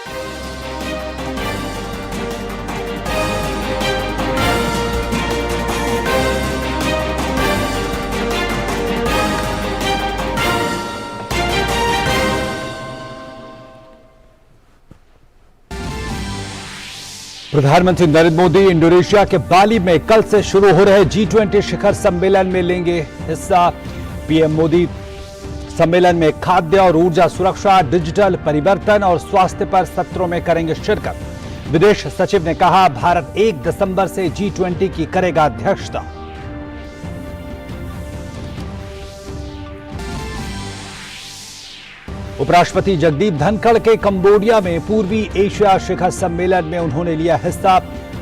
प्रधानमंत्री नरेंद्र मोदी इंडोनेशिया के बाली में कल से शुरू हो रहे G20 शिखर सम्मेलन में लेंगे हिस्सा। पीएम मोदी सम्मेलन में खाद्य और ऊर्जा सुरक्षा, डिजिटल परिवर्तन और स्वास्थ्य पर सत्रों में करेंगे शिरकत। विदेश सचिव ने कहा, भारत 1 दिसंबर से G20 की करेगा अध्यक्षता। उपराष्ट्रपति जगदीप धनखड़ के कंबोडिया में पूर्वी एशिया शिखर सम्मेलन में उन्होंने लिया हिस्सा।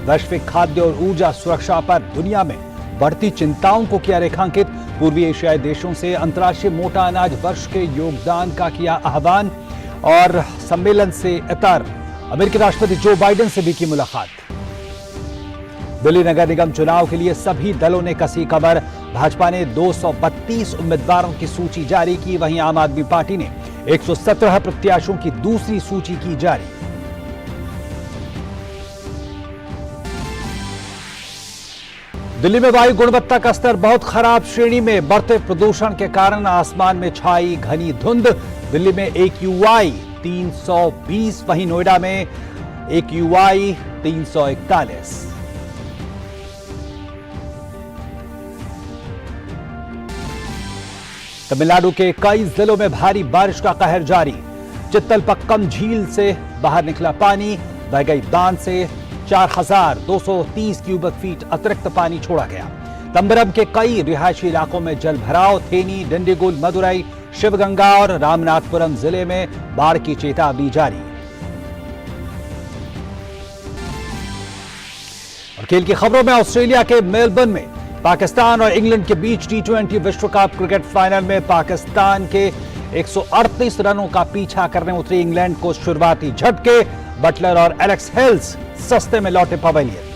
वैश्विक खाद्य और ऊर्जा सुरक्षा पर दुनिया में बढ़ती चिंताओं को किया रेखांकित। पूर्वी एशियाई देशों से अंतर्राष्ट्रीय मोटा अनाज वर्ष के योगदान का किया आह्वान और सम्मेलन से इतर अमेरिकी राष्ट्रपति जो बाइडेन से भी की मुलाकात। दिल्ली नगर निगम चुनाव के लिए सभी दलों ने कसी कमर। भाजपा ने 232 उम्मीदवारों की सूची जारी की, वहीं आम आदमी पार्टी ने 117 प्रत्याशियों की दूसरी सूची की जारी। दिल्ली में वायु गुणवत्ता का स्तर बहुत खराब श्रेणी में। बढ़ते प्रदूषण के कारण आसमान में छाई घनी धुंध। दिल्ली में AQI 320, वहीं नोएडा में AQI 341। तमिलनाडु के कई जिलों में भारी बारिश का कहर जारी। चित्तलपक्कम झील से बाहर निकला पानी, बह गई बांध से 4230 क्यूबिक फीट अतिरिक्त पानी छोड़ा गया। तंबरम के कई रिहायशी इलाकों में जल भराव। थेनी, डिंडीगुल, मदुरई, शिवगंगा और रामनाथपुरम जिले में बाढ़ की चेतावनी जारी। और खेल की खबरों में ऑस्ट्रेलिया के मेलबर्न में पाकिस्तान और इंग्लैंड के बीच T20 विश्व कप क्रिकेट फाइनल में पाकिस्तान के 138 रनों का पीछा करने उतरी इंग्लैंड को शुरुआती झटके। बटलर और एलेक्स हेल्स सस्ते में लौटे पवेलियन।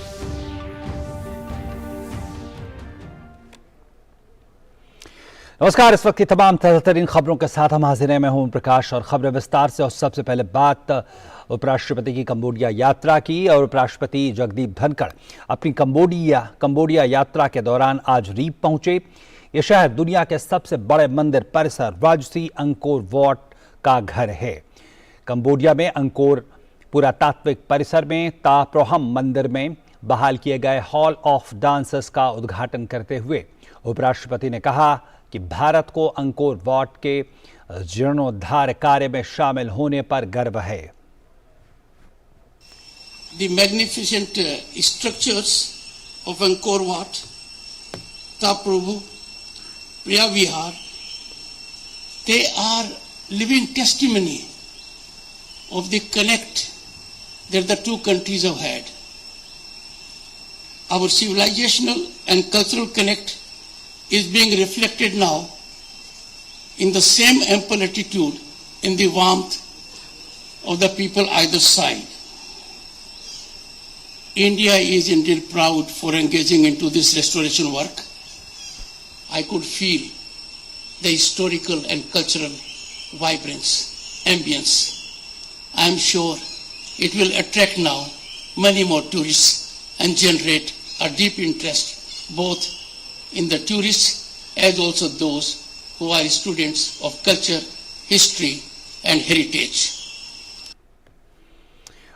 नमस्कार, इस वक्त की तमाम ताजा तरीन खबरों के साथ हम हाजिर हैं। मैं हूं प्रकाश और खबरें विस्तार से। और सबसे पहले बात उपराष्ट्रपति की कंबोडिया यात्रा की। और उपराष्ट्रपति जगदीप धनखड़ अपनी कंबोडिया यात्रा के दौरान आज रीप पहुंचे। यह शहर दुनिया के सबसे बड़े मंदिर परिसर राजसी अंकोर वॉट का घर है। कंबोडिया में अंकोर पुरातात्विक परिसर में ताप्रोहम मंदिर में बहाल किए गए हॉल ऑफ डांसेस का उद्घाटन करते हुए उपराष्ट्रपति ने कहा कि भारत को अंकोर वॉट के जीर्णोद्धार कार्य में शामिल होने पर गर्व है। The magnificent structures of Angkor Wat, Taprobhu, Priya Vihar, they are living testimony of the connect that the two countries have had. Our civilizational and cultural connect is being reflected now in the same ample attitude, in the warmth of the people either side. India is indeed proud for engaging into this restoration work. I could feel the historical and cultural vibrance, ambience. I am sure it will attract now many more tourists and generate a deep interest both in the tourists as also those who are students of culture, history and heritage.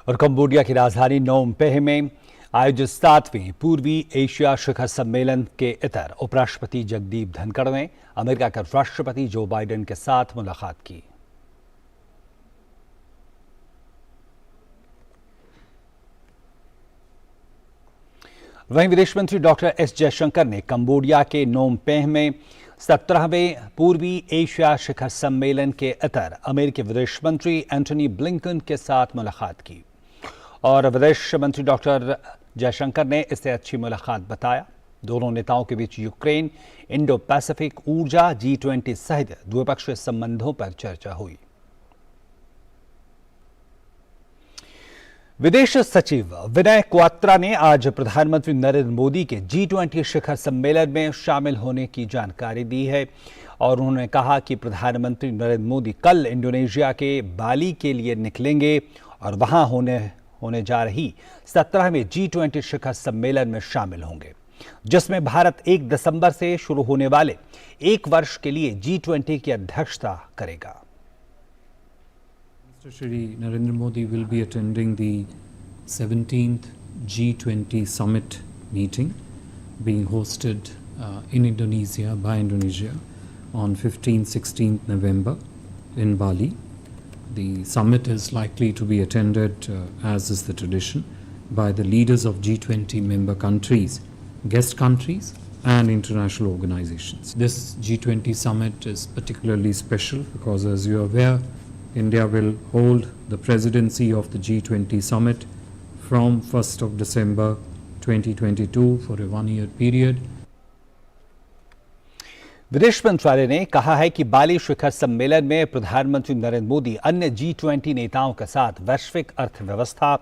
और Cambodia की राजधानी नोम पेह में आयोजित 7वें पूर्वी Asia शिखर सम्मेलन के इतर उपराष्ट्रपति जगदीप धनखड़ ने अमेरिका के राष्ट्रपति जो बाइडेन के साथ मुलाकात की। वहीं विदेश मंत्री डॉक्टर एस जयशंकर ने कंबोडिया के नोम पेह में 17वें पूर्वी एशिया शिखर सम्मेलन के इतर अमेरिकी विदेश मंत्री एंटनी ब्लिंकन के साथ मुलाकात की। और विदेश मंत्री डॉक्टर जयशंकर ने इसे अच्छी मुलाकात बताया। दोनों नेताओं के बीच यूक्रेन, इंडो पैसिफिक, ऊर्जा, G20 सहित द्विपक्षीय संबंधों पर चर्चा हुई। विदेश सचिव विनय क्वात्रा ने आज प्रधानमंत्री नरेंद्र मोदी के G20 शिखर सम्मेलन में शामिल होने की जानकारी दी है। और उन्होंने कहा कि प्रधानमंत्री नरेंद्र मोदी कल इंडोनेशिया के बाली के लिए निकलेंगे और वहां होने जा रही 17वें G20 शिखर सम्मेलन में शामिल होंगे, जिसमें भारत 1 दिसंबर से शुरू होने वाले 1 वर्ष के लिए G20 की अध्यक्षता करेगा। Mr. Shri Narendra Modi will be attending the 17th G20 summit meeting being hosted in Indonesia by Indonesia on 15-16th November in Bali. The summit is likely to be attended, as is the tradition, by the leaders of G20 member countries, guest countries and international organizations. This G20 summit is particularly special because, as you are aware, India will hold the presidency of the G20 summit from 1st of December 2022 for a one-year period. विदेश मंत्रालय ने कहा है कि बाली शिखर सम्मेलन में प्रधानमंत्री नरेंद्र मोदी अन्य G20 नेताओं के साथ वैश्विक अर्थव्यवस्था,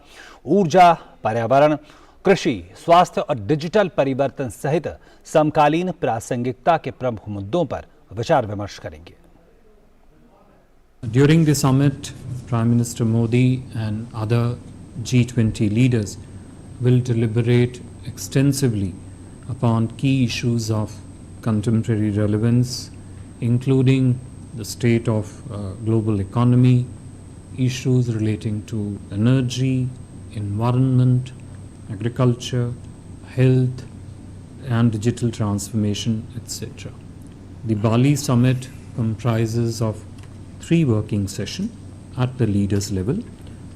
ऊर्जा, पर्यावरण, कृषि, स्वास्थ्य और डिजिटल परिवर्तन सहित समकालीन प्रासंगिकता के प्रमुख मुद्दों पर विचार विमर्श करेंगे। During the summit, Prime Minister Modi and other G20 leaders will deliberate extensively upon key issues of contemporary relevance, including the state of global economy, issues relating to energy, environment, agriculture, health and digital transformation, etc. The Bali summit comprises of 3 working sessions at the leaders level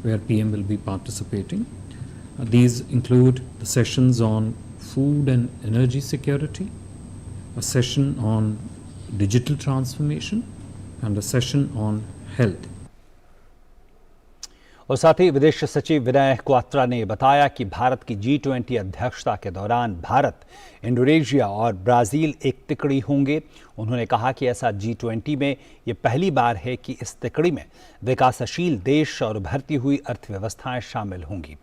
where PM will be participating. These include the sessions on food and energy security, a session on digital transformation and a session on health. और साथ ही विदेश सचिव विनय क्वात्रा ने बताया कि भारत की G20 अध्यक्षता के दौरान भारत, इंडोनेशिया और ब्राजील एक तिकड़ी होंगे। उन्होंने कहा कि ऐसा G20 में ये पहली बार है कि इस तिकड़ी में विकासशील देश और उभरती हुई अर्थव्यवस्थाएं शामिल होंगी।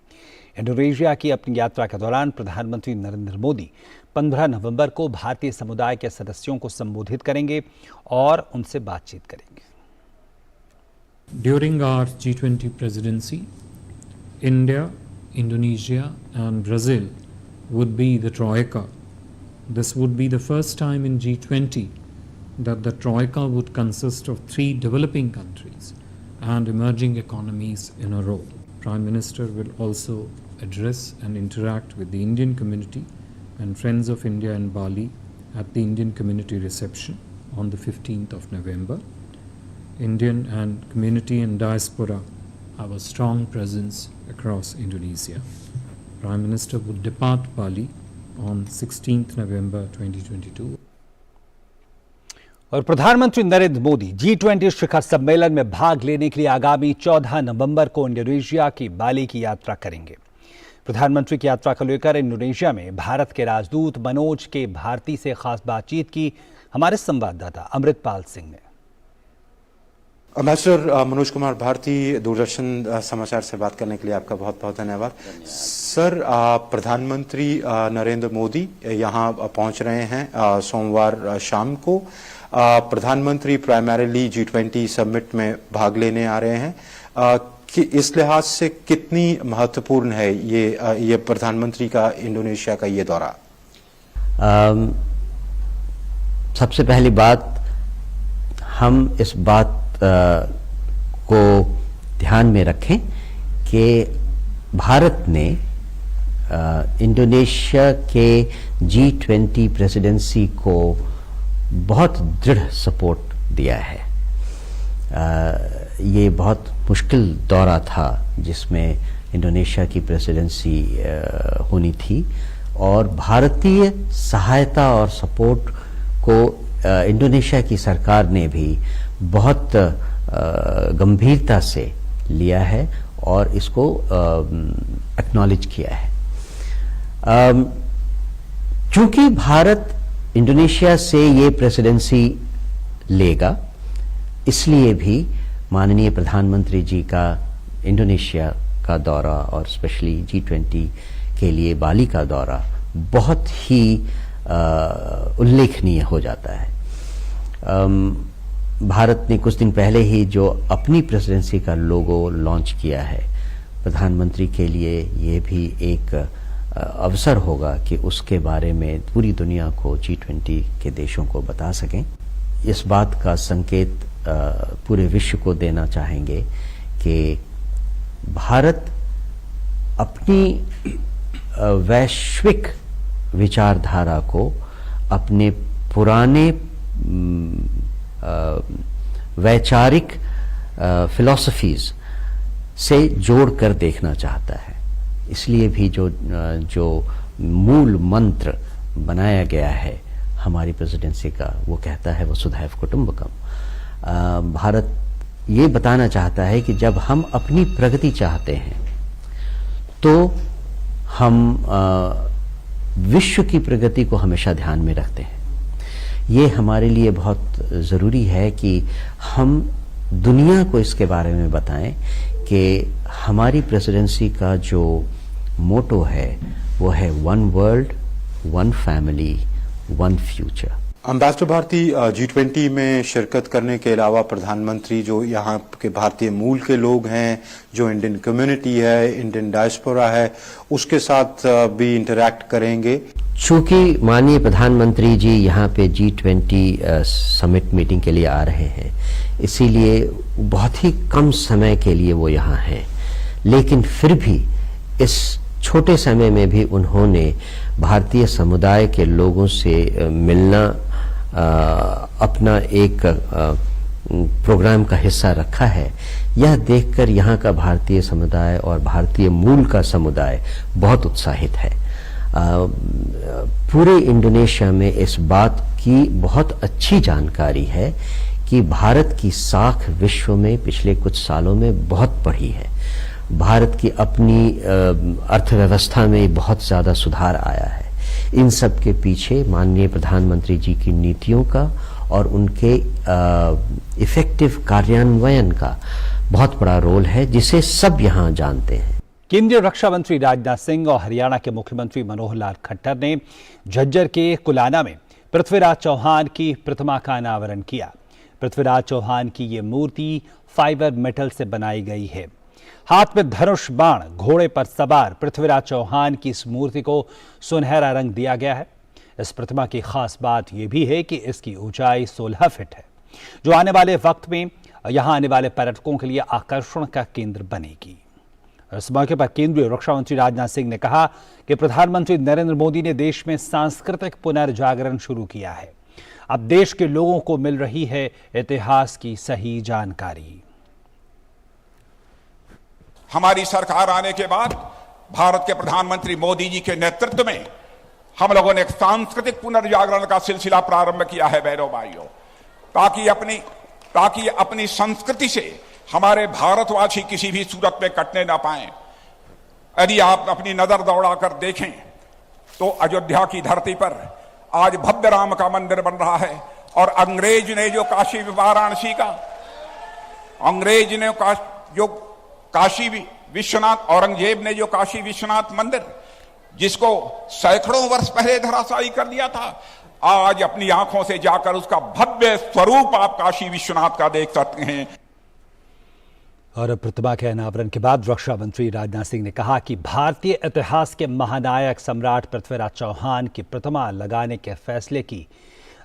इंडोनेशिया की अपनी यात्रा के दौरान प्रधानमंत्री नरेंद्र मोदी 15 नवंबर को भारतीय समुदाय के सदस्यों को संबोधित करेंगे और उनसे बातचीत करेंगे। During our G20 presidency, India, Indonesia and Brazil would be the Troika. This would be the first time in G20 that the Troika would consist of 3 developing countries and emerging economies in a row. Prime Minister will also address and interact with the Indian community and Friends of India in Bali at the Indian community reception on the 15th of November. Indian and community and diaspora have a strong presence across Indonesia. Prime Minister would depart Bali on 16th November 2022. और प्रधानमंत्री Narendra Modi G20 शिखर सम्मेलन में भाग लेने के लिए आगामी 14 नवंबर को इंडोनेशिया की बाली की यात्रा करेंगे। प्रधानमंत्री की यात्रा को लेकर इंडोनेशिया में भारत के राजदूत मनोज के भारती से खास बातचीत की हमारे संवाददाता अमृतपाल सिंह ने। एम्बेसडर मनोज कुमार भारती, दूरदर्शन समाचार से बात करने के लिए आपका बहुत बहुत धन्यवाद। सर, प्रधानमंत्री नरेंद्र मोदी यहाँ पहुँच रहे हैं सोमवार शाम को। प्रधानमंत्री प्राइमरीली G20 समिट में भाग लेने आ रहे हैं कि इस लिहाज से कितनी महत्वपूर्ण है ये प्रधानमंत्री का इंडोनेशिया का ये दौरा? सबसे पहली बात, हम इस बात को ध्यान में रखें कि भारत ने इंडोनेशिया के G20 प्रेसिडेंसी को बहुत दृढ़ सपोर्ट दिया है। ये बहुत मुश्किल दौरा था जिसमें इंडोनेशिया की प्रेसिडेंसी होनी थी और भारतीय सहायता और सपोर्ट को इंडोनेशिया की सरकार ने भी बहुत गंभीरता से लिया है और इसको एक्नॉलेज किया है। चूंकि भारत इंडोनेशिया से ये प्रेसिडेंसी लेगा, इसलिए भी माननीय प्रधानमंत्री जी का इंडोनेशिया का दौरा और स्पेशली G20 के लिए बाली का दौरा बहुत ही उल्लेखनीय हो जाता है। भारत ने कुछ दिन पहले ही जो अपनी प्रेसिडेंसी का लोगो लॉन्च किया है प्रधानमंत्री के लिए ये भी एक अवसर होगा कि उसके बारे में पूरी दुनिया को G20 के देशों को बता सकें। इस बात का संकेत पूरे विश्व को देना चाहेंगे कि भारत अपनी वैश्विक विचारधारा को अपने पुराने वैचारिक फिलॉसफीज से जोड़कर देखना चाहता है। इसलिए भी जो मूल मंत्र बनाया गया है हमारी प्रेसिडेंसी का, वो कहता है वसुधैव कुटुंबकम। भारत ये बताना चाहता है कि जब हम अपनी प्रगति चाहते हैं तो हम विश्व की प्रगति को हमेशा ध्यान में रखते हैं। ये हमारे लिए बहुत ज़रूरी है कि हम दुनिया को इसके बारे में बताएं कि हमारी प्रेसिडेंसी का जो मोटो है वो है one world, one family, one future. Ambassador Bharati, G20 में शिरकत करने के अलावा प्रधानमंत्री जो यहाँ के भारतीय मूल के लोग हैं, जो इंडियन कम्युनिटी है, इंडियन डायस्पोरा है, उसके साथ भी इंटरैक्ट करेंगे। चूंकि माननीय प्रधानमंत्री जी यहाँ पे G20 समिट मीटिंग के लिए आ रहे हैं, इसीलिए बहुत ही कम समय के लिए वो यहाँ हैं, लेकिन फिर भी इस छोटे समय में भी उन्होंने भारतीय समुदाय के लोगों से मिलना अपना एक प्रोग्राम का हिस्सा रखा है। यह देखकर यहाँ का भारतीय समुदाय और भारतीय मूल का समुदाय बहुत उत्साहित है। पूरे इंडोनेशिया में इस बात की बहुत अच्छी जानकारी है कि भारत की साख विश्व में पिछले कुछ सालों में बहुत बढ़ी है। भारत की अपनी अर्थव्यवस्था में बहुत ज्यादा सुधार आया है। इन सब के पीछे माननीय प्रधानमंत्री जी की नीतियों का और उनके इफेक्टिव कार्यान्वयन का बहुत बड़ा रोल है, जिसे सब यहाँ जानते हैं। केंद्रीय रक्षा मंत्री राजनाथ सिंह और हरियाणा के मुख्यमंत्री मनोहर लाल खट्टर ने झज्जर के कुलाना में पृथ्वीराज चौहान की प्रतिमा का अनावरण किया। पृथ्वीराज चौहान की ये मूर्ति फाइबर मेटल से बनाई गई है। हाथ में धनुष बाण, घोड़े पर सवार पृथ्वीराज चौहान की इस मूर्ति को सुनहरा रंग दिया गया है। इस प्रतिमा की खास बात यह भी है कि इसकी ऊंचाई 16 फीट है, जो आने वाले वक्त में यहां आने वाले पर्यटकों के लिए आकर्षण का केंद्र बनेगी। इस मौके पर केंद्रीय रक्षा मंत्री राजनाथ सिंह ने कहा कि प्रधानमंत्री नरेंद्र मोदी ने देश में सांस्कृतिक पुनर्जागरण शुरू किया है। अब देश के लोगों को मिल रही है इतिहास की सही जानकारी। हमारी सरकार आने के बाद भारत के प्रधानमंत्री मोदी जी के नेतृत्व में हम लोगों ने एक सांस्कृतिक पुनर्जागरण का सिलसिला प्रारंभ किया है बहनों भाइयों, ताकि अपनी संस्कृति से हमारे भारतवासी किसी भी सूरत में कटने ना पाए। यदि आप अपनी नजर दौड़ाकर देखें तो अयोध्या की धरती पर आज भव्य राम का मंदिर बन रहा है, और अंग्रेज ने जो काशी वाराणसी का काशी विश्वनाथ, औरंगजेब ने जो काशी विश्वनाथ मंदिर, जिसको सैकड़ों वर्ष पहले धराशायी कर दिया था, आज अपनी आंखों से जाकर उसका भव्य स्वरूप आप काशी विश्वनाथ का देख सकते हैं। और प्रतिमा के अनावरण के बाद रक्षा मंत्री राजनाथ सिंह ने कहा कि भारतीय इतिहास के महानायक सम्राट पृथ्वीराज चौहान की प्रतिमा लगाने के फैसले की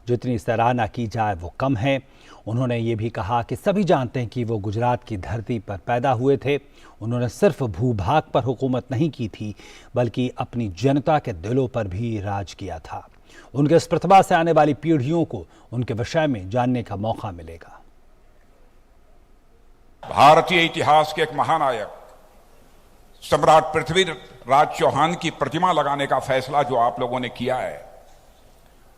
जितनी सराहना की जाए वो कम है। उन्होंने ये भी कहा कि सभी जानते हैं कि वो गुजरात की धरती पर पैदा हुए थे। उन्होंने सिर्फ भूभाग पर हुकूमत नहीं की थी, बल्कि अपनी जनता के दिलों पर भी राज किया था। उनके इस प्रतिभा से आने वाली पीढ़ियों को उनके विषय में जानने का मौका मिलेगा। भारतीय इतिहास के एक महानायक सम्राट पृथ्वीराज चौहान की प्रतिमा लगाने का फैसला जो आप लोगों ने किया है,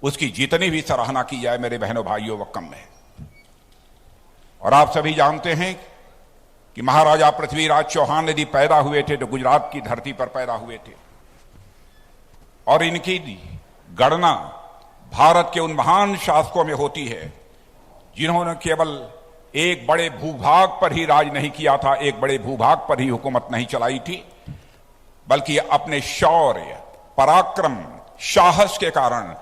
उसकी जितनी भी सराहना की जाए मेरे बहनों भाइयों वो कम है। और आप सभी जानते हैं कि महाराजा पृथ्वीराज चौहान यदि पैदा हुए थे तो गुजरात की धरती पर पैदा हुए थे, और इनकी गणना भारत के उन महान शासकों में होती है जिन्होंने केवल एक बड़े भूभाग पर ही राज नहीं किया था, एक बड़े भूभाग पर ही हुकूमत नहीं चलाई थी, बल्कि अपने शौर्य, पराक्रम, साहस के कारण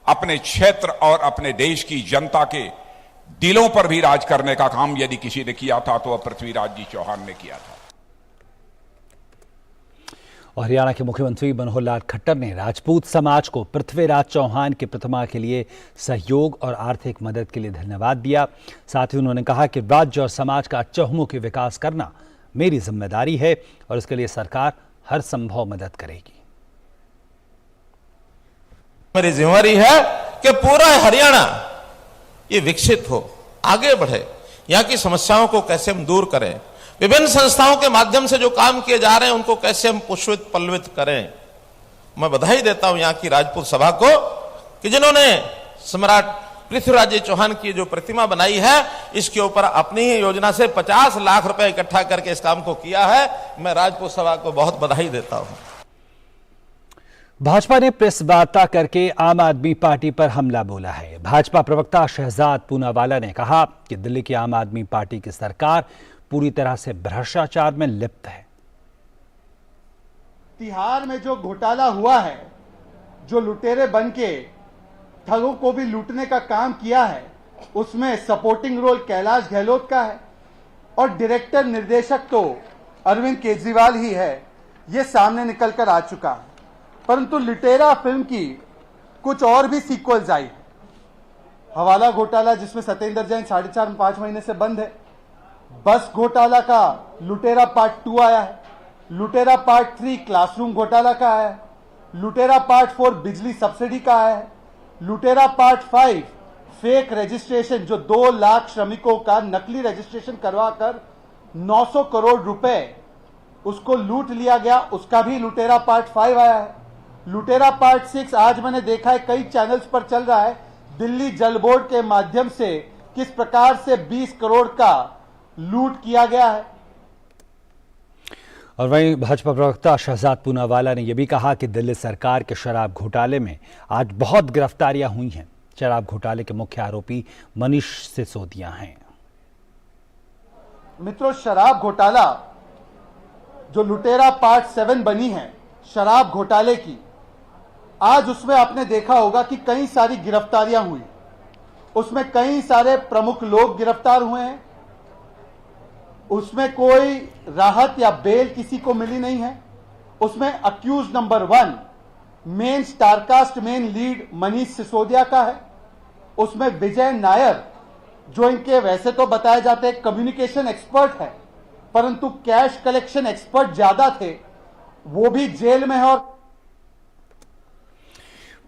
अपने क्षेत्र और अपने देश की जनता के दिलों पर भी राज करने का काम यदि किसी ने किया था तो वह पृथ्वीराज जी चौहान ने किया था। और हरियाणा के मुख्यमंत्री मनोहर लाल खट्टर ने राजपूत समाज को पृथ्वीराज चौहान की प्रतिमा के लिए सहयोग और आर्थिक मदद के लिए धन्यवाद दिया। साथ ही उन्होंने कहा कि राज्य और समाज का चहुमुखी विकास करना मेरी जिम्मेदारी है और इसके लिए सरकार हर संभव मदद करेगी। मेरी जिम्मेदारी है कि पूरा हरियाणा ये विकसित हो, आगे बढ़े, यहाँ की समस्याओं को कैसे हम दूर करें, विभिन्न संस्थाओं के माध्यम से जो काम किए जा रहे हैं उनको कैसे हम पुष्पित पल्लवित करें। मैं बधाई देता हूं यहाँ की राजपूत सभा को कि जिन्होंने सम्राट पृथ्वीराज चौहान की जो प्रतिमा बनाई है इसके ऊपर अपनी ही योजना से 50 लाख रुपए इकट्ठा करके इस काम को किया है। मैं राजपूत सभा को बहुत बधाई देता हूं। भाजपा ने प्रेस वार्ता करके आम आदमी पार्टी पर हमला बोला है। भाजपा प्रवक्ता शहजाद पूनावाला ने कहा कि दिल्ली की आम आदमी पार्टी की सरकार पूरी तरह से भ्रष्टाचार में लिप्त है। तिहाड़ में जो घोटाला हुआ है, जो लुटेरे बन के ठगों को भी लूटने का काम किया है, उसमें सपोर्टिंग रोल कैलाश गहलोत का है और डायरेक्टर निर्देशक तो अरविंद केजरीवाल ही है। ये सामने निकल कर आ चुका है। परंतु लुटेरा फिल्म की कुछ और भी सीक्वल्स आई। हवाला घोटाला जिसमें सत्येंद्र जैन 4.5 महीने से बंद है। बस घोटाला का लुटेरा पार्ट 2 आया है। लुटेरा पार्ट 3 क्लासरूम घोटाला का आया है। लुटेरा पार्ट 4 बिजली सब्सिडी का आया है। लुटेरा पार्ट 5 फेक रजिस्ट्रेशन, जो 2 लाख श्रमिकों का नकली रजिस्ट्रेशन करवाकर 900 करोड़ रुपए उसको लूट लिया गया, उसका भी लुटेरा पार्ट 5 आया है। लुटेरा पार्ट 6 आज मैंने देखा है कई चैनल्स पर चल रहा है। दिल्ली जल बोर्ड के माध्यम से किस प्रकार से 20 करोड़ का लूट किया गया है। और वहीं भाजपा प्रवक्ता शहजाद पूनावाला ने यह भी कहा कि दिल्ली सरकार के शराब घोटाले में आज बहुत गिरफ्तारियां हुई हैं। शराब घोटाले के मुख्य आरोपी मनीष सिसोदिया हैं। मित्रों, शराब घोटाला जो लुटेरा पार्ट 7 बनी है शराब घोटाले की, आज उसमें आपने देखा होगा कि कई सारी गिरफ्तारियां हुई। उसमें कई सारे प्रमुख लोग गिरफ्तार हुए हैं। उसमें कोई राहत या बेल किसी को मिली नहीं है। उसमें accused number 1 main starcast main lead Manish Sisodia का है। उसमें विजय नायर, जो इनके वैसे तो बताए जाते हैं कम्युनिकेशन एक्सपर्ट है, परंतु कैश कलेक्शन एक्सपर्ट ज्यादा थे, वो भी जेल में है। और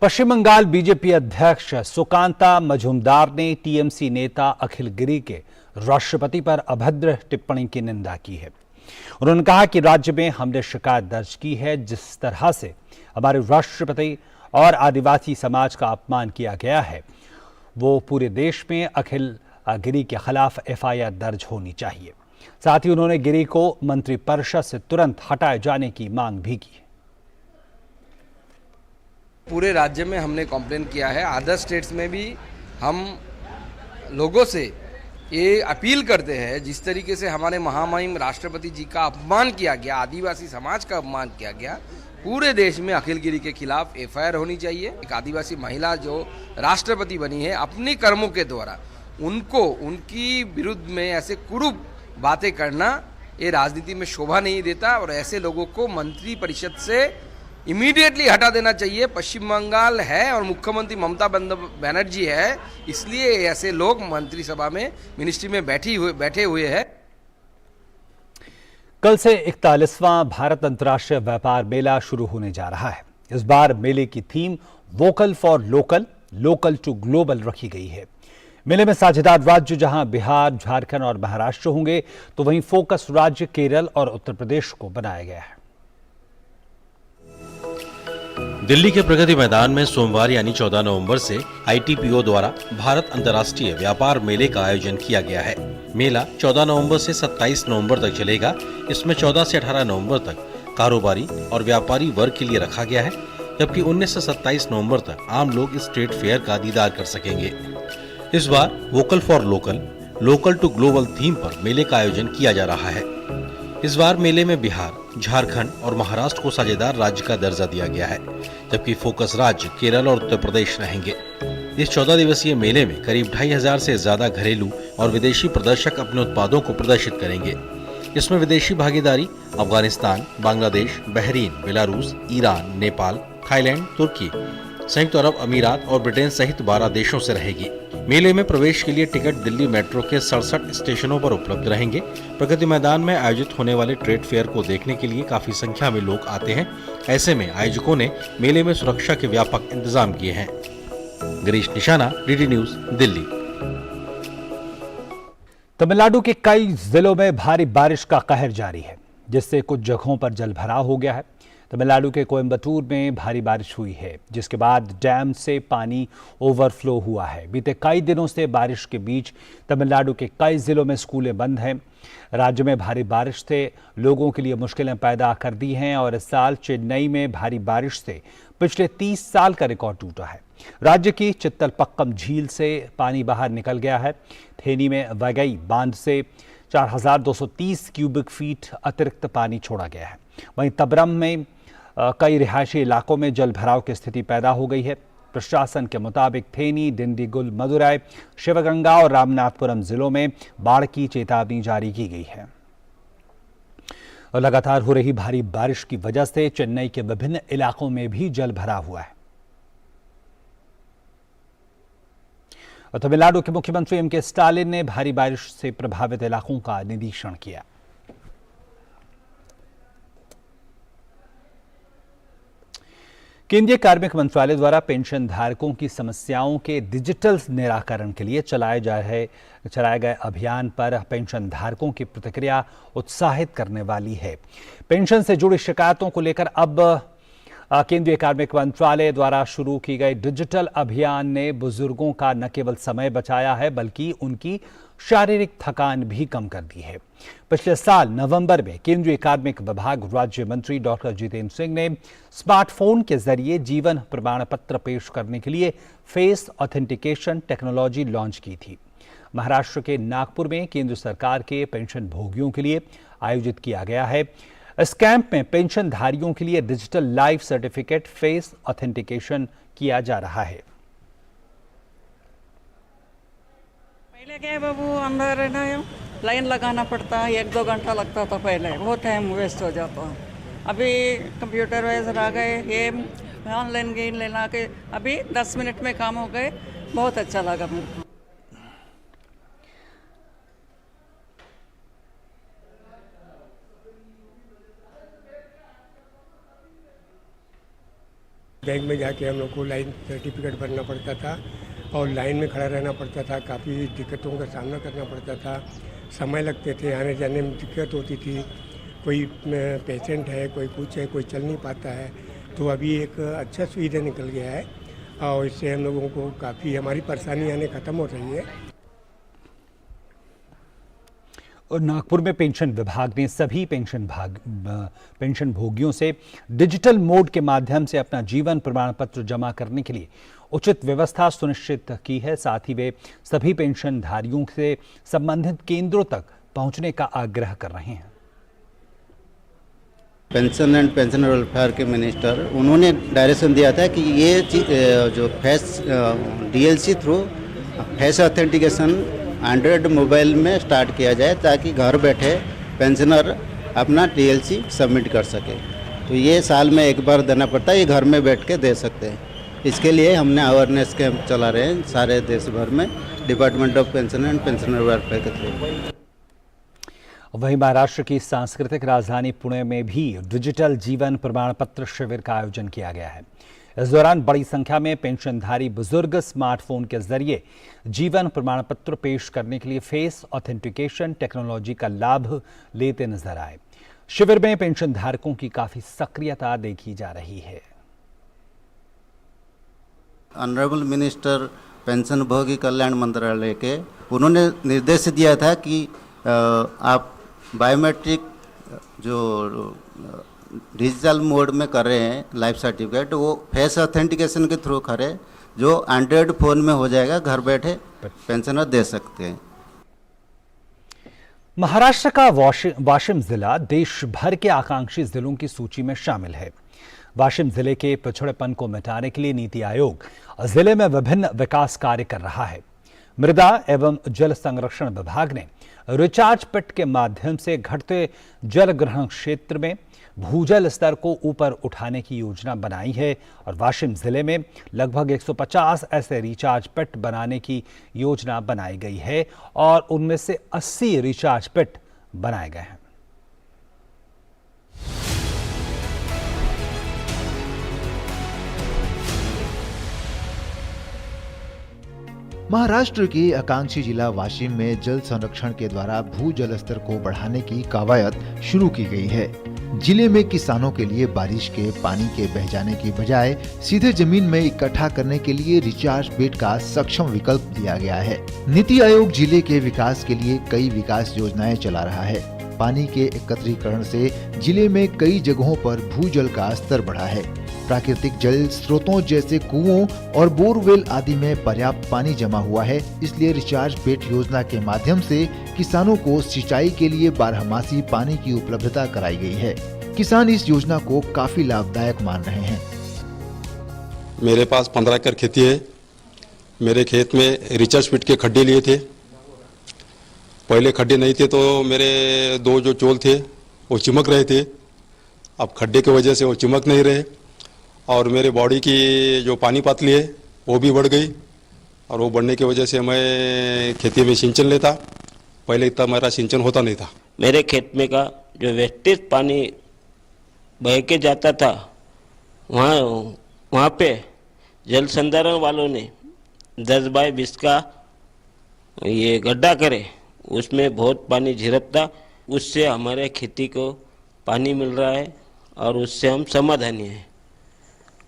पश्चिम बंगाल बीजेपी अध्यक्ष सुकांता मजूमदार ने टीएमसी नेता अखिल गिरी के राष्ट्रपति पर अभद्र टिप्पणी की निंदा की है। उन्होंने कहा कि राज्य में हमने शिकायत दर्ज की है, जिस तरह से हमारे राष्ट्रपति और आदिवासी समाज का अपमान किया गया है, वो पूरे देश में अखिल गिरी के खिलाफ एफआईआर दर्ज होनी चाहिए। साथ ही उन्होंने गिरी को मंत्रिपरिषद से तुरंत हटाए जाने की मांग भी की। पूरे राज्य में हमने कंप्लेन किया है। अदर स्टेट्स में भी हम लोगों से ये अपील करते हैं, जिस तरीके से हमारे महामहिम राष्ट्रपति जी का अपमान किया गया, आदिवासी समाज का अपमान किया गया, पूरे देश में अखिल गिरी के खिलाफ एफआईआर होनी चाहिए। एक आदिवासी महिला जो राष्ट्रपति बनी है, अपनी कर्मों के द्वारा उनको उनकी विरुद्ध में ऐसे कुरूप बातें करना ये राजनीति में शोभा नहीं देता और ऐसे लोगों को मंत्री परिषद से इमीडिएटली हटा देना चाहिए। पश्चिम बंगाल है और मुख्यमंत्री ममता बनर्जी है, इसलिए ऐसे लोग मंत्रिसभा में मिनिस्ट्री में बैठे हुए हैं। कल से 41वां भारत अंतर्राष्ट्रीय व्यापार मेला शुरू होने जा रहा है। इस बार मेले की theme vocal for local, local to global रखी गई है। मेले में साझेदार राज्य जहां बिहार, झारखंड और महाराष्ट्र होंगे, तो वहीं फोकस राज्य केरल और उत्तर प्रदेश को बनाया गया है। दिल्ली के प्रगति मैदान में सोमवार यानी 14 नवंबर से आईटीपीओ द्वारा भारत अंतर्राष्ट्रीय व्यापार मेले का आयोजन किया गया है। मेला 14 नवंबर से 27 नवंबर तक चलेगा। इसमें 14 से 18 नवंबर तक कारोबारी और व्यापारी वर्ग के लिए रखा गया है, जबकि 19 से 27 नवंबर तक आम लोग इस ट्रेड फेयर का दीदार कर सकेंगे। इस बार vocal for local, local to global theme पर मेले का आयोजन किया जा रहा है। इस बार मेले में बिहार, झारखंड और महाराष्ट्र को साझेदार राज्य का दर्जा दिया गया है, जबकि फोकस राज्य केरल और उत्तर प्रदेश रहेंगे। इस 14 दिवसीय मेले में करीब 2500 से ज्यादा घरेलू और विदेशी प्रदर्शक अपने उत्पादों को प्रदर्शित करेंगे। इसमें विदेशी भागीदारी Afghanistan, Bangladesh, Bahrain, Belarus, Iran, Nepal, Thailand, तुर्की, संयुक्त अरब अमीरात और ब्रिटेन सहित 12 देशों से रहेगी। मेले में प्रवेश के लिए टिकट दिल्ली मेट्रो के 67 स्टेशनों पर उपलब्ध रहेंगे। प्रगति मैदान में आयोजित होने वाले ट्रेड फेयर को देखने के लिए काफी संख्या में लोग आते हैं। ऐसे में आयोजकों ने मेले में सुरक्षा के व्यापक इंतजाम किए हैं। गिरीश निशाना, डीडी न्यूज, दिल्ली। तमिलनाडु के कई जिलों में भारी बारिश का कहर जारी है, जिससे कुछ जगहों पर जलभराव हो गया है। तमिलनाडु के कोयम्बटूर में भारी बारिश हुई है, जिसके बाद डैम से पानी ओवरफ्लो हुआ है। बीते कई दिनों से बारिश के बीच तमिलनाडु के कई जिलों में स्कूलें बंद हैं। राज्य में भारी बारिश से लोगों के लिए मुश्किलें पैदा कर दी हैं और इस साल चेन्नई में भारी बारिश से पिछले 30 साल का रिकॉर्ड टूटा है। राज्य की चित्तलपक्कम झील से पानी बाहर निकल गया है। थेनी में वैगई बांध से 4230 क्यूबिक फीट अतिरिक्त पानी छोड़ा गया है। वहीं तबरम में कई रिहायशी इलाकों में जल भराव की स्थिति पैदा हो गई है। प्रशासन के मुताबिक थेनी, डिंडीगुल, मदुरै, शिवगंगा और रामनाथपुरम जिलों में बाढ़ की चेतावनी जारी की गई है। और लगातार हो रही भारी बारिश की वजह से चेन्नई के विभिन्न इलाकों में भी जल भराव हुआ है। और तमिलनाडु के मुख्यमंत्री एम के स्टालिन ने भारी बारिश से प्रभावित इलाकों का निरीक्षण किया। केंद्रीय कार्मिक मंत्रालय द्वारा पेंशन धारकों की समस्याओं के डिजिटल निराकरण के लिए चलाए गए अभियान पर पेंशन धारकों की प्रतिक्रिया उत्साहित करने वाली है। पेंशन से जुड़ी शिकायतों को लेकर अब केंद्रीय कार्मिक मंत्रालय द्वारा शुरू की गई डिजिटल अभियान ने बुजुर्गों का न केवल समय बचाया है, बल्कि उनकी शारीरिक थकान भी कम कर दी है। पिछले साल नवंबर में केंद्रीय कार्मिक विभाग राज्य मंत्री डॉक्टर जितेंद्र सिंह ने स्मार्टफोन के जरिए जीवन प्रमाण पत्र पेश करने के लिए फेस ऑथेंटिकेशन टेक्नोलॉजी लॉन्च की थी। महाराष्ट्र के नागपुर में केंद्र सरकार के पेंशन भोगियों के लिए आयोजित किया गया है। इस कैंप में पेंशनधारियों के लिए digital life certificate face authentication किया जा रहा है। पहले क्या है बाबू, अंदर है ना लाइन लगाना पड़ता है, 1-2 घंटा लगता था पहले, बहुत टाइम वेस्ट हो जाता। अभी कंप्यूटर वाइज आ गए, ये ऑनलाइन गेन लेना के अभी 10 मिनट में काम हो गए। बहुत अच्छा लगा मेरे को। बैंक में जाके हम लोग को लाइन सर्टिफिकेट भरना पड़ता था और लाइन में खड़ा रहना पड़ता था। काफ़ी दिक्कतों का सामना करना पड़ता था, समय लगते थे, आने जाने में दिक्कत होती थी। कोई पेशेंट है, कोई कुछ है, कोई चल नहीं पाता है, तो अभी एक अच्छा सुविधा निकल गया है और इससे हम लोगों को काफ़ी हमारी परेशानी आने ख़त्म हो रही है। और नागपुर में पेंशन विभाग ने सभी पेंशन भोगियों से डिजिटल मोड के माध्यम से अपना जीवन प्रमाण पत्र जमा करने के लिए उचित व्यवस्था सुनिश्चित की है। साथ ही वे सभी पेंशनधारियों से संबंधित केंद्रों तक पहुंचने का आग्रह कर रहे हैं। पेंशन एंड पेंशन वेलफेयर के मिनिस्टर उन्होंने डायरेक्शन दिया था कि ये जो face DLC through face authentication Android mobile में स्टार्ट किया जाए, ताकि घर बैठे पेंशनर अपना डीएलसी सबमिट कर सके। तो ये साल में एक बार देना पड़ता है, ये घर में बैठ के दे सकते हैं। इसके लिए हमने अवेयरनेस कैंप चला रहे हैं सारे देश भर में, department of pension and pensioner welfare के थ्रू। वहीं महाराष्ट्र की सांस्कृतिक राजधानी पुणे में भी डिजिटल जीवन प्रमाण पत्र शिविर का आयोजन किया गया है। इस दौरान बड़ी संख्या में पेंशनधारी बुजुर्ग स्मार्टफोन के जरिए जीवन प्रमाण पत्र पेश करने के लिए फेस ऑथेंटिकेशन टेक्नोलॉजी का लाभ लेते नजर आए। शिविर में पेंशनधारकों की काफी सक्रियता देखी जा रही है। ऑनरेबल मिनिस्टर पेंशन भोगी कल्याण मंत्रालय के उन्होंने निर्देश दिया था कि आप बायोमेट्रिक जो डिजिटल मोड में कर रहे हैं लाइफ सर्टिफिकेट, वो फेस ऑथेंटिकेशन के थ्रू करें, जो एंड्रॉयड फोन में हो जाएगा, घर बैठे पेंशनर दे सकते हैं। महाराष्ट्र का वाशिम जिला देश भर के आकांक्षी जिलों की सूची में शामिल है। वाशिम जिले के पिछड़ेपन को मिटाने के लिए नीति आयोग जिले में विभिन्न विकास कार्य कर रहा है। मृदा एवं जल संरक्षण विभाग ने रिचार्ज पिट के माध्यम से घटते जल ग्रहण क्षेत्र में भूजल स्तर को ऊपर उठाने की योजना बनाई है और वाशिम जिले में लगभग 150 ऐसे रिचार्ज पिट बनाने की योजना बनाई गई है और उनमें से 80 रिचार्ज पिट बनाए गए हैं। महाराष्ट्र के आकांक्षी जिला वाशिम में जल संरक्षण के द्वारा भूजल स्तर को बढ़ाने की कवायद शुरू की गई है। जिले में किसानों के लिए बारिश के पानी के बह जाने की बजाय सीधे जमीन में इकट्ठा करने के लिए रिचार्ज बेड का सक्षम विकल्प दिया गया है। नीति आयोग जिले के विकास के लिए कई विकास योजनाएं चला रहा है। पानी के एकत्रीकरण से जिले में कई जगहों पर भूजल का स्तर बढ़ा है। प्राकृतिक जल स्रोतों जैसे कुओं और बोरवेल आदि में पर्याप्त पानी जमा हुआ है, इसलिए रिचार्ज बेड योजना के माध्यम से किसानों को सिंचाई के लिए बारहमासी पानी की उपलब्धता कराई गई है। किसान इस योजना को काफी लाभदायक मान रहे हैं। मेरे पास 15 एकड़ खेती है। मेरे खेत में रिचार्ज बेड के खड्डे लिए थे। पहले खड्डे नहीं थे तो मेरे 2 जो चोल थे वो चिमक रहे थे। अब खड्डे की वजह से वो चिमक नहीं रहे और मेरे बॉडी की जो पानी पातली है वो भी बढ़ गई और वो बढ़ने की वजह से मैं खेती में सिंचन लेता। पहले इतना मेरा सिंचन होता नहीं था। मेरे खेत में का जो वेस्टेज पानी बह के जाता था वहाँ पे जल संधारण वालों ने 10 बाय 20 का ये गड्ढा करे, उसमें बहुत पानी झिरकता, उससे हमारे खेती को पानी मिल रहा है और उससे हम समाधानी हैं।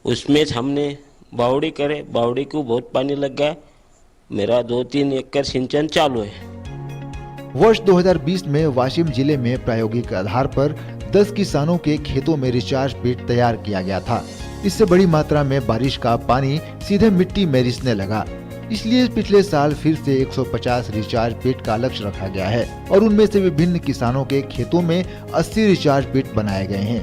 उसमें हमने बावड़ी करे, बावड़ी को बहुत पानी लग गया। मेरा 2-3 एकड़ सिंचन चालू है। वर्ष 2020 में वाशिम जिले में प्रायोगिक आधार पर 10 किसानों के खेतों में रिचार्ज बेड तैयार किया गया था। इससे बड़ी मात्रा में बारिश का पानी सीधे मिट्टी में रिसने लगा, इसलिए पिछले साल फिर से 150 रिचार्ज बेड का लक्ष्य रखा गया है और उनमें से विभिन्न किसानों के खेतों में 80 रिचार्ज बेड बनाए गए हैं।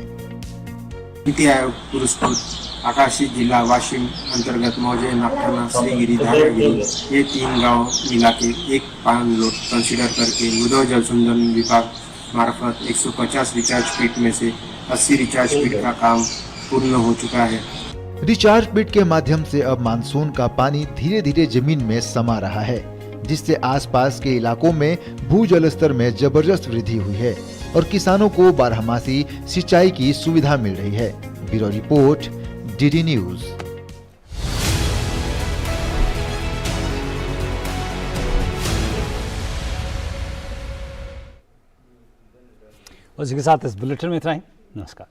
नीति आयोग पुरस्कृत आकाशी जिला वाशिम अंतर्गत मौजे, नागठाना, श्रीगिरी, धारागिरी ये 3 गांव मिला के एक पान लोड कंसीडर करके मृदा जल संधारण विभाग मार्फत 150 रिचार्ज बेड में से 80 रिचार्ज बेड का काम पूर्ण हो चुका है। रिचार्ज बेड के माध्यम से अब मानसून का पानी धीरे धीरे जमीन में समा रहा है, जिससे आसपास के इलाकों में भूजल स्तर में जबरदस्त वृद्धि हुई है और किसानों को बारहमासी सिंचाई की सुविधा मिल रही है। Bureau report, DD news. उसी के साथ इस बुलेटिन में इतना ही। नमस्कार।